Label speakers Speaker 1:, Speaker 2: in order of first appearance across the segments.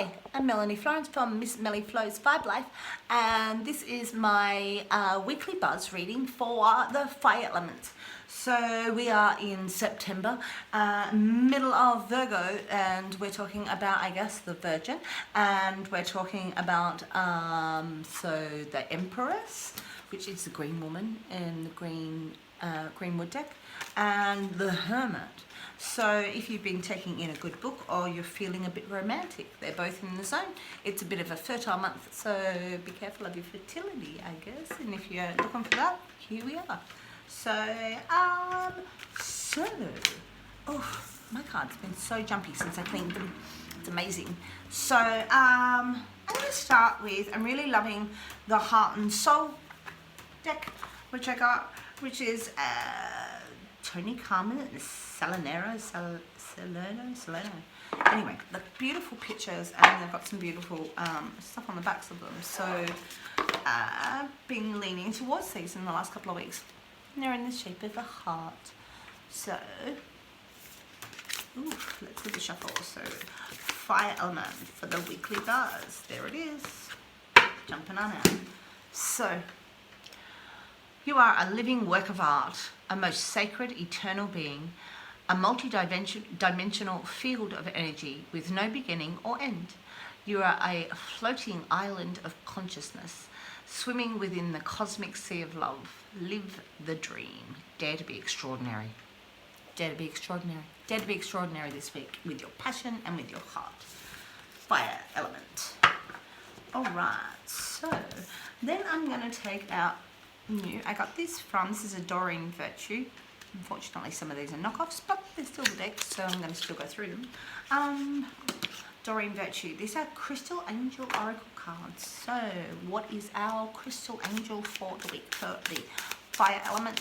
Speaker 1: Hi, I'm Melanie Florence from Miss Melly Flows Vibe Life, and this is my weekly buzz reading for the fire element. So we are in September, middle of Virgo, and we're talking about, I guess, the Virgin, and we're talking about the Empress, which is the green woman in the green wood deck, and the Hermit. So if you've been taking in a good book or you're feeling a bit romantic, they're both in the zone. It's a bit of a fertile month, so be careful of your fertility, I guess. And if you're looking for that, here we are. Oh, my card's been so jumpy since I cleaned them. It's amazing. So I'm going to start with, I'm really loving the Heart and Soul deck, which I got, which is Tony Carmen and Salerno. Anyway, the beautiful pictures, and they've got some beautiful stuff on the backs of them. So I've been leaning towards these in the last couple of weeks. And they're in the shape of a heart. So, let's do the shuffle. So, fire element for the weekly buzz. There it is. Jumping on out. So, you are a living work of art, a most sacred, eternal being, a multi-dimensional field of energy with no beginning or end. You are a floating island of consciousness, swimming within the cosmic sea of love. Live the dream. Dare to be extraordinary. Dare to be extraordinary. Dare to be extraordinary this week with your passion and with your heart. Fire element. All right, so then I'm going to take out I got this is a Doreen Virtue. Unfortunately, some of these are knockoffs, but they're still the deck, so I'm going to still go through them. Doreen Virtue. These are Crystal Angel Oracle cards. So, what is our Crystal Angel for the week for the fire element?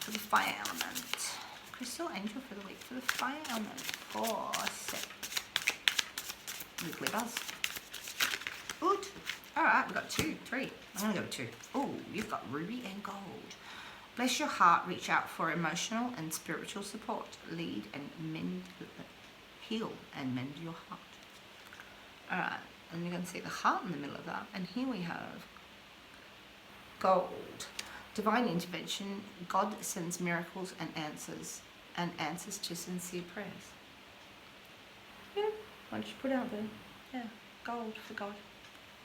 Speaker 1: For the fire element. Crystal Angel for the week for the fire element for weekly buzz. Good. Alright, we've got 2, 3. I'm going to go with 2. Oh, you've got Ruby and Gold. Bless your heart, reach out for emotional and spiritual support. Lead and heal and mend your heart. Alright, and you're going to see the heart in the middle of that. And here we have Gold. Divine intervention. God sends miracles and answers to sincere prayers. Yeah, why don't you put out there? Yeah, gold for God.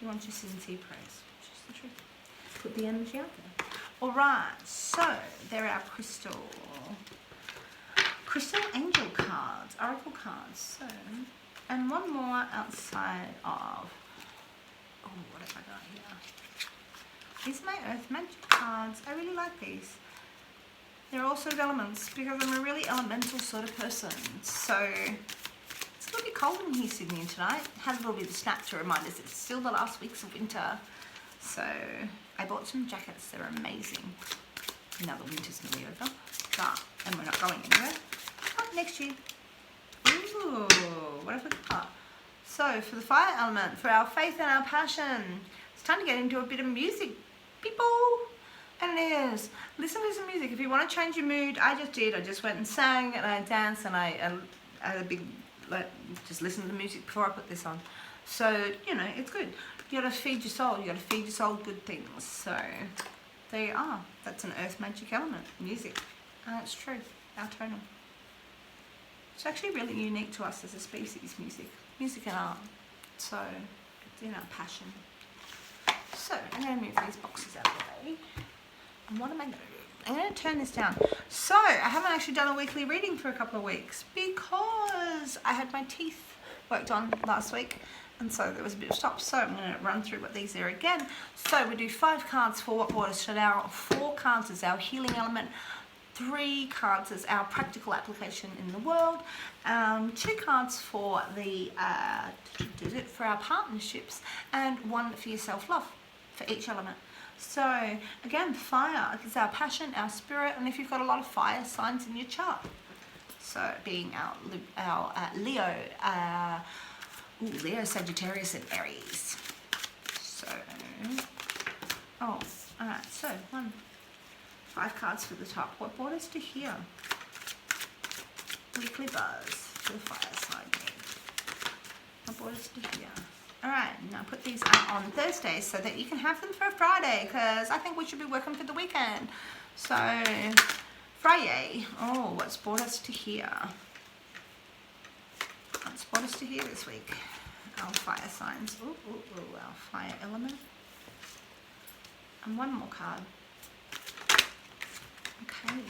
Speaker 1: You want your sincere prayers, which is the truth. Put the energy out there. All right, so there are crystal angel cards, oracle cards. So, and one more outside of. Oh, what have I got here? These are my Earth Magic cards. I really like these. They're all sort of elements because I'm a really elemental sort of person. So. It's a little bit cold in here, Sydney, tonight. Had a little bit of a snap to remind us it's still the last weeks of winter. So I bought some jackets. They're amazing. Now the winter's nearly over. And we're not going anywhere. Oh, next year. Ooh, what have we got? So for the fire element, for our faith and our passion, it's time to get into a bit of music, people. And it is. Listen to some music. If you want to change your mood, I just did. I just went and sang and I danced and I had a big... just listen to the music before I put this on. So, it's good. You gotta feed your soul. You gotta feed your soul good things. So, there you are. That's an Earth Magic element, music. And it's true, our tonal. It's actually really unique to us as a species, music and art. So, it's in our passion. So, I'm gonna move these boxes out of the way. And what am I gonna do? I'm going to turn this down. So, I haven't actually done a weekly reading for a couple of weeks because I had my teeth worked on last week and so there was a bit of stop. So, I'm going to run through what these are again. So, we do 5 cards for what brought us to now, 4 cards as our healing element, 3 cards as our practical application in the world, 2 cards for the for our partnerships, and 1 for your self-love for each element. So, again, fire is our passion, our spirit, and if you've got a lot of fire signs in your chart. So, being our Leo, Leo, Sagittarius, and Aries. So, alright, so 5 cards for the top. What brought us to here? Weekly buzz for the fire side. brought us to here. Alright, now put these out on Thursday so that you can have them for Friday, because I think we should be working for the weekend. So, Friday. Oh, what's brought us to here? What's brought us to here this week? Our fire signs. Our fire element. And one more card. Okay.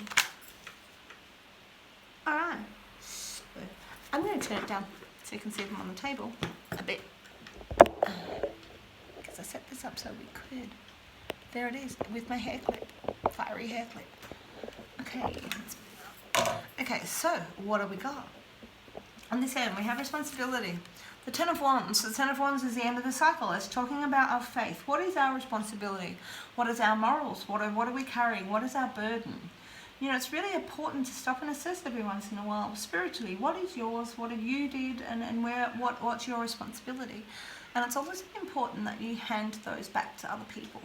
Speaker 1: Alright. So, I'm going to turn it down so you can see them on the table a bit. Because I set this up so we could. There it is, with my hair clip. Fiery hair clip. Okay. Okay, so what have we got? On this end, we have responsibility. The Ten of Wands. The Ten of Wands is the end of the cycle. It's talking about our faith. What is our responsibility? What is our morals? What are we carrying? What is our burden? You know, it's really important to stop and assess every once in a while spiritually. What is yours? What have you did? And what's your responsibility? And it's also important that you hand those back to other people,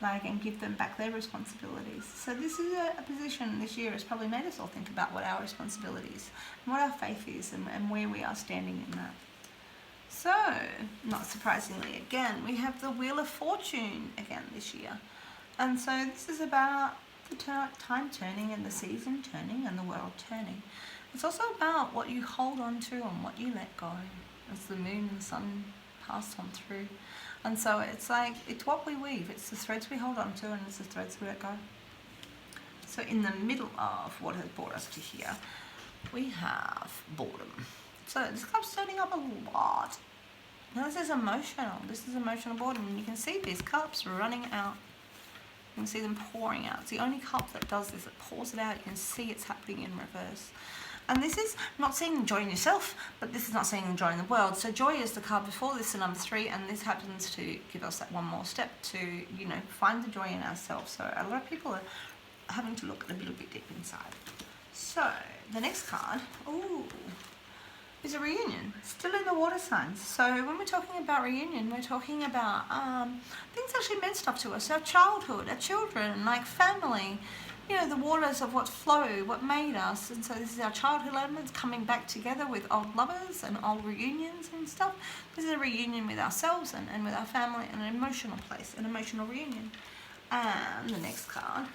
Speaker 1: like, and give them back their responsibilities. So this is a position this year has probably made us all think about what our responsibilities and what our faith is, and where we are standing in that. So, not surprisingly, again, we have the Wheel of Fortune again this year. And so this is about the time turning and the season turning and the world turning. It's also about what you hold on to and what you let go as the moon and the sun pass on through. And so it's like, it's what we weave. It's the threads we hold on to and it's the threads we let go. So in the middle of what has brought us to here, we have boredom. So this card's turning up a lot. Now this is emotional. This is emotional boredom. And you can see these cups running out. You can see them pouring out. It's the only cup that does this. It pours it out. You can see it's happening in reverse. And this is not seeing joy in yourself, but this is not seeing joy in the world. So joy is the card before this, the number 3, and this happens to give us that one more step to, you know, find the joy in ourselves. So a lot of people are having to look a little bit deep inside. So the next card, is a reunion, still in the water signs. So when we're talking about reunion, we're talking about things actually meant stuff to us, our childhood, our children, like family, you know, the waters of what flow, what made us. And so this is our childhood elements coming back together with old lovers and old reunions and stuff. This is a reunion with ourselves and with our family, and an emotional place, an emotional reunion. And the next card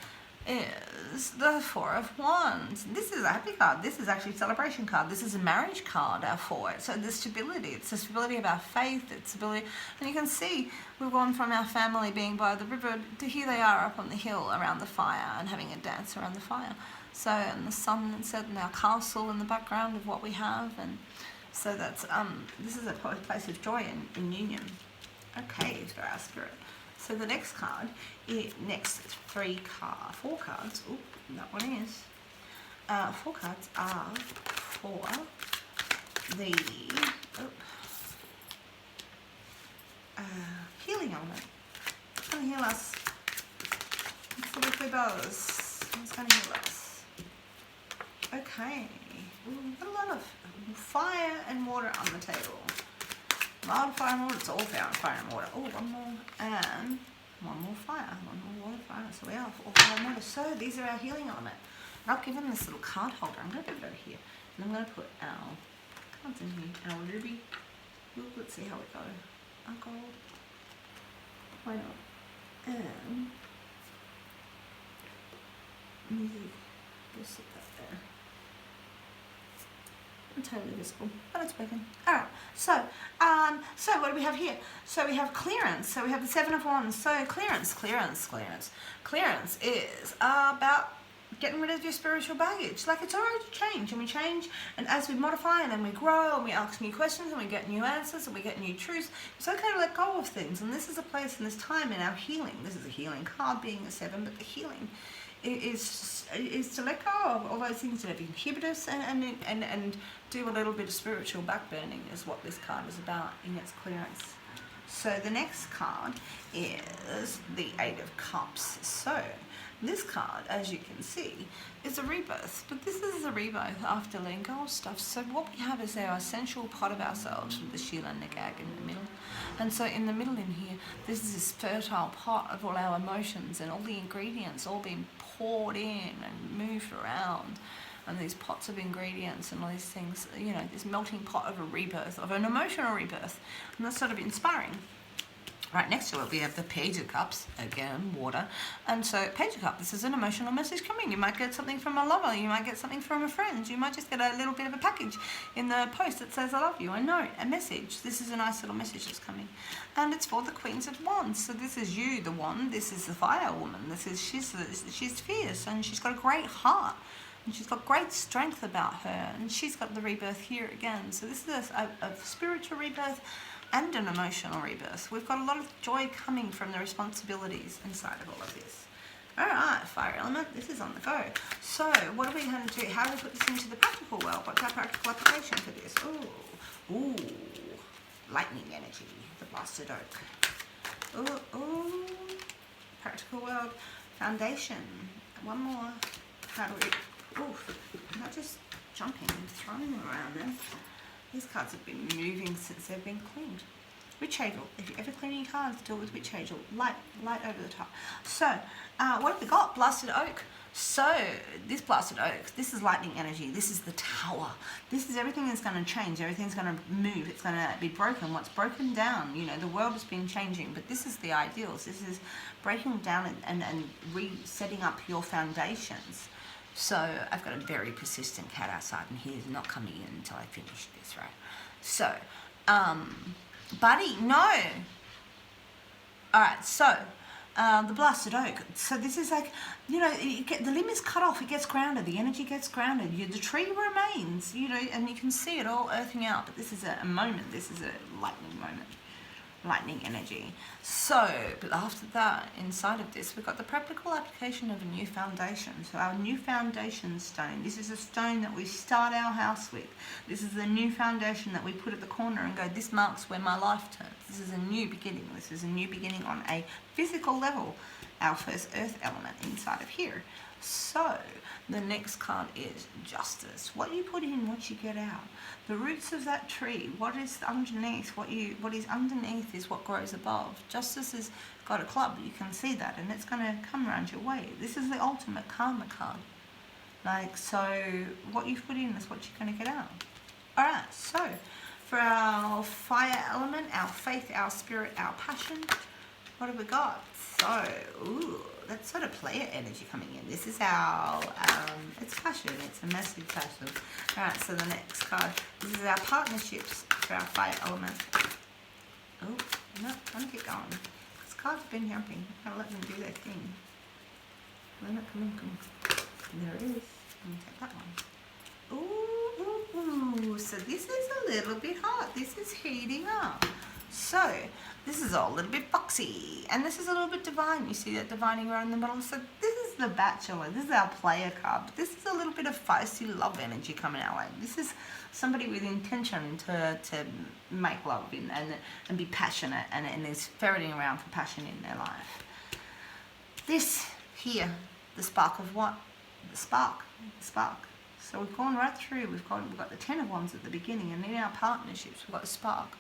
Speaker 1: is the Four of Wands. This is a happy card. This is actually a celebration card. This is a marriage card, our four. So the stability, it's the stability of our faith, it's stability. And you can see we've gone from our family being by the river to here they are up on the hill around the fire and having a dance around the fire. So, and the sun and set, and our castle in the background of what we have. And so that's, this is a place of joy in union. Okay, for our spirit. So the next card, next four cards, that one is, 4 cards are for the healing element. It's going to heal us. It's the weekly buzz. It's going to heal us. Okay, we've got a lot of fire and water on the table. Mild fire and water, it's all fire and water. One more, and one more fire, one more water, fire. So we are all fire and water. So these are our healing element. And I've given this little card holder. I'm going to put it over here. And I'm going to put our cards in here. Our ruby. Let's see how it goes. Our gold. Why not? And just sit that there. Totally visible, but it's working. Alright, so what do we have here? So we have clearance. So we have the 7 of Wands. So clearance is about getting rid of your spiritual baggage. Like, it's alright to change, and we change, and as we modify, and then we grow, and we ask new questions, and we get new answers, and we get new truths. It's okay to let go of things, and this is a place in this time in our healing. This is a healing card, being a 7, but the healing is to let go of all those things that have inhibited us, and do a little bit of spiritual backburning is what this card is about in its clearance. So the next card is the 8 of Cups. So this card, as you can see, is a rebirth, but this is a rebirth after letting go of stuff. So what we have is our essential part of ourselves with the Sheila and the Gag in the middle. And so in the middle in here, this is this fertile pot of all our emotions and all the ingredients all being poured in and moved around. and these pots of ingredients and all these things, you know, this melting pot of a rebirth, of an emotional rebirth, and that's sort of inspiring. Right next to it, we have the Page of Cups, again, water. And so, Page of Cups, this is an emotional message coming. You might get something from a lover, you might get something from a friend, you might just get a little bit of a package in the post that says, I love you, a note, a message. This is a nice little message that's coming. And it's for the Queens of Wands. So this is you, the wand, this is the fire woman. She's fierce, and she's got a great heart. And she's got great strength about her, and she's got the rebirth here again. So this is a spiritual rebirth and an emotional rebirth. We've got a lot of joy coming from the responsibilities inside of all of this. All right, fire element, this is on the go. So what are we going to do? How do we put this into the practical world? What's our practical application for this? Ooh, lightning energy, the blasted oak. Ooh, practical world, foundation. One more. How do we, I'm not just jumping and throwing them around there. These cards have been moving since they've been cleaned. Witch Hazel. If you ever clean your cards, do it with Witch Hazel. Light over the top. So, what have we got? Blasted Oak. So, this Blasted Oak, this is lightning energy. This is the tower. This is everything that's going to change. Everything's going to move. It's going to be broken. What's broken down, you know, the world has been changing, but this is the ideals. This is breaking down and resetting up your foundations. So I've got a very persistent cat outside, and he is not coming in until I finish this, right? So, buddy, no. All right, so the Blasted Oak. So this is like, you know, the limb is cut off, it gets grounded, the energy gets grounded, the tree remains, you know, and you can see it all earthing out, but this is a moment, this is a lightning moment. Lightning energy. So, but after that, inside of this, we've got the practical application of a new foundation. So our new foundation stone, this is a stone that we start our house with. This is the new foundation that we put at the corner and go, this marks where my life turns. This is a new beginning. This is a new beginning on a physical level. Our first earth element inside of here. So, the next card is Justice. What you put in, what you get out. The roots of that tree, what is underneath, what is underneath is what grows above. Justice has got a club, you can see that, and it's going to come around your way. This is the ultimate karma card. Like, so, what you've put in is what you're going to get out. Alright, so, for our fire element, our faith, our spirit, our passion, what have we got? So, that's sort of player energy coming in. This is our, it's passion, it's a massive passion. Alright, so the next card, this is our partnerships for our fire element. Oh, no, I'm going to keep going. This card's been helping. I'll let them do their thing. Come on. There it is. Let me take that one. Ooh, so this is a little bit hot. This is heating up. So, this is all a little bit boxy, and this is a little bit divine. You see that divining around the middle? So this is the Bachelor, this is our player card. But this is a little bit of feisty love energy coming our way. This is somebody with intention to make love and be passionate and is ferreting around for passion in their life. This here, the spark of what? The spark. So we've gone right through, we've got the 10 of Wands at the beginning, and in our partnerships we've got the spark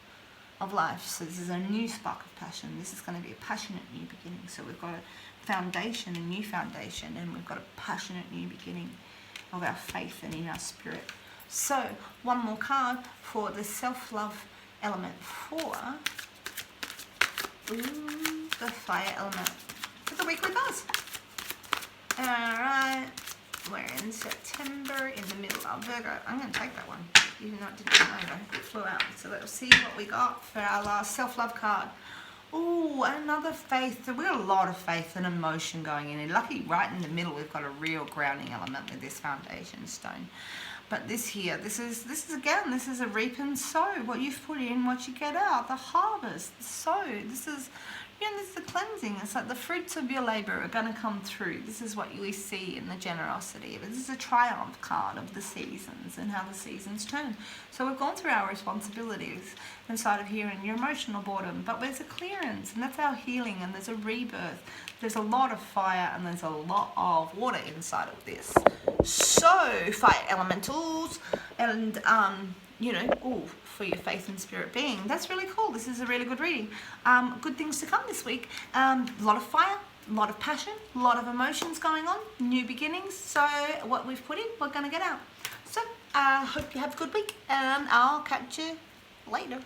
Speaker 1: of life. So this is a new spark of passion. This is going to be a passionate new beginning. So we've got a foundation, a new foundation, and we've got a passionate new beginning of our faith and in our spirit. So one more card for the self-love element for the fire element for the weekly buzz. Alright, we're in September, in the middle of Virgo. I'm going to take that one. Even though it didn't come over, it flew out. So let's see what we got for our last self-love card. Ooh, another faith. So we've got a lot of faith and emotion going in. And lucky, right in the middle, we've got a real grounding element with this foundation stone. But this here, this is a reap and sow. What you've put in, what you get out. The harvest, the sow. This is the cleansing. It's like the fruits of your labor are going to come through. This is what we see in the generosity of it. This is a triumph card of the seasons and how the seasons turn. So we've gone through our responsibilities inside of here and your emotional boredom, but there's a clearance, and that's our healing, and there's a rebirth. There's a lot of fire and there's a lot of water inside of this. So, fire elementals, and for your faith and spirit being. That's really cool. This is a really good reading. Good things to come this week. A lot of fire, A lot of passion, a lot of emotions going on, new beginnings. So what we've put in, we're going to get out. So I hope you have a good week, and I'll catch you later.